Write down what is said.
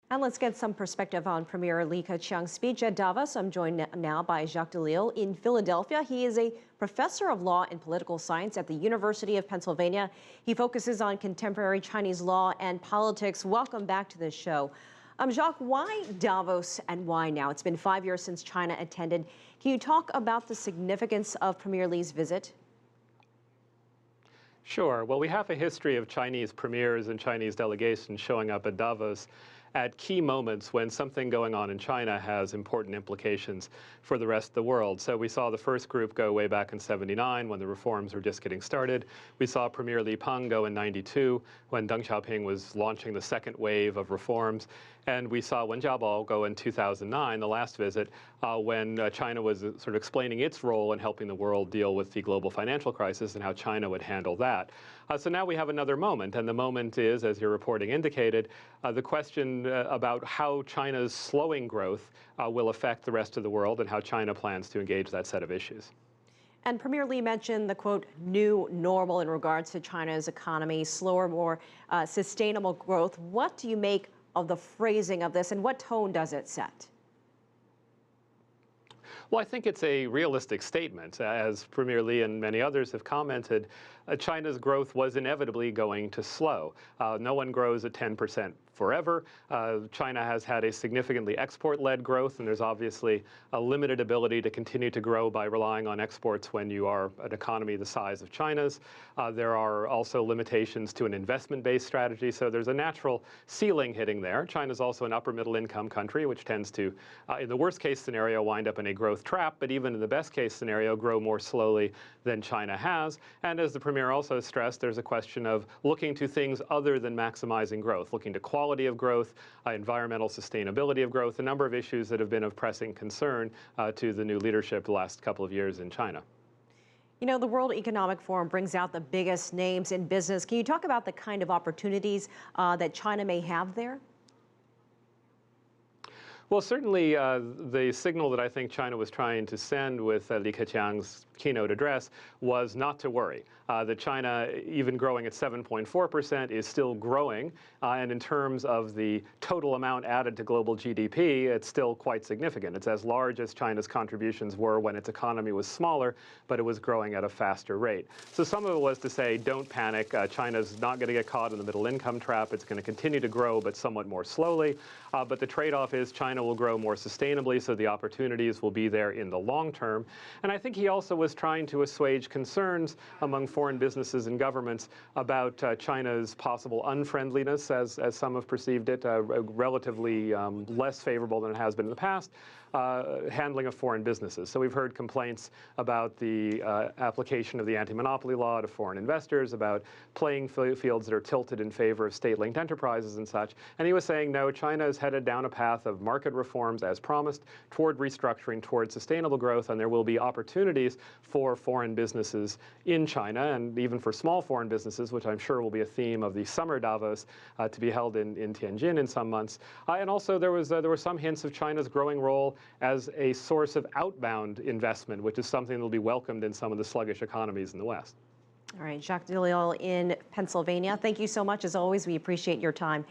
And let's get some perspective on Premier Li Keqiang's speech at Davos. I'm joined now by Jaques deLisle in Philadelphia. He is a professor of law and political science at the University of Pennsylvania. He focuses on contemporary Chinese law and politics. Welcome back to the show. Jaques, why Davos and why now? It's been 5 years since China attended. Can you talk about the significance of Premier Li's visit? Sure. Well, we have a history of Chinese premiers and Chinese delegations showing up at Davos at key moments when something going on in China has important implications for the rest of the world. So we saw the first group go way back in '79 when the reforms were just getting started. We saw Premier Li Peng go in '92 when Deng Xiaoping was launching the second wave of reforms. And we saw Wen Jiabao go in 2009, the last visit, when China was sort of explaining its role in helping the world deal with the global financial crisis and how China would handle that. So now we have another moment, and the moment is, as your reporting indicated, the question about how China's slowing growth will affect the rest of the world and how China plans to engage that set of issues. And Premier Li mentioned the, quote, new normal in regards to China's economy, slower, more sustainable growth. What do you make of the phrasing of this, and what tone does it set? Well, I think it's a realistic statement. As Premier Li and many others have commented, China's growth was inevitably going to slow. No one grows at 10% forever. China has had a significantly export-led growth, and there's obviously a limited ability to continue to grow by relying on exports when you are an economy the size of China's. There are also limitations to an investment-based strategy, so there's a natural ceiling hitting there. China's also an upper-middle income country, which tends to, in the worst-case scenario, wind up in a growth trap, but even in the best-case scenario, grow more slowly than China has. And as the Premier also stressed, there's a question of looking to things other than maximizing growth, looking to quality of growth, environmental sustainability of growth, a number of issues that have been of pressing concern to the new leadership the last couple of years in China. You know, the World Economic Forum brings out the biggest names in business. Can you talk about the kind of opportunities that China may have there? Well, certainly the signal that I think China was trying to send with Li Keqiang's keynote address was not to worry. That China, even growing at 7.4%, is still growing. And in terms of the total amount added to global GDP, it's still quite significant. It's as large as China's contributions were when its economy was smaller, but it was growing at a faster rate. So some of it was to say, don't panic. China's not going to get caught in the middle income trap. It's going to continue to grow, but somewhat more slowly. But the trade-off is China will grow more sustainably, so the opportunities will be there in the long term. And I think he also was trying to assuage concerns among foreign businesses and governments about China's possible unfriendliness, as some have perceived it, relatively less favorable than it has been in the past, handling of foreign businesses. So we've heard complaints about the application of the anti-monopoly law to foreign investors, about playing fields that are tilted in favor of state-linked enterprises and such. And he was saying, no, China is headed down a path of market reforms as promised, toward restructuring, toward sustainable growth, and there will be opportunities for foreign businesses in China, and even for small foreign businesses, which I'm sure will be a theme of the summer Davos to be held in Tianjin in some months. And also there were some hints of China's growing role as a source of outbound investment, which is something that will be welcomed in some of the sluggish economies in the West. All right, Jaques deLisle in Pennsylvania, thank you so much. As always, we appreciate your time.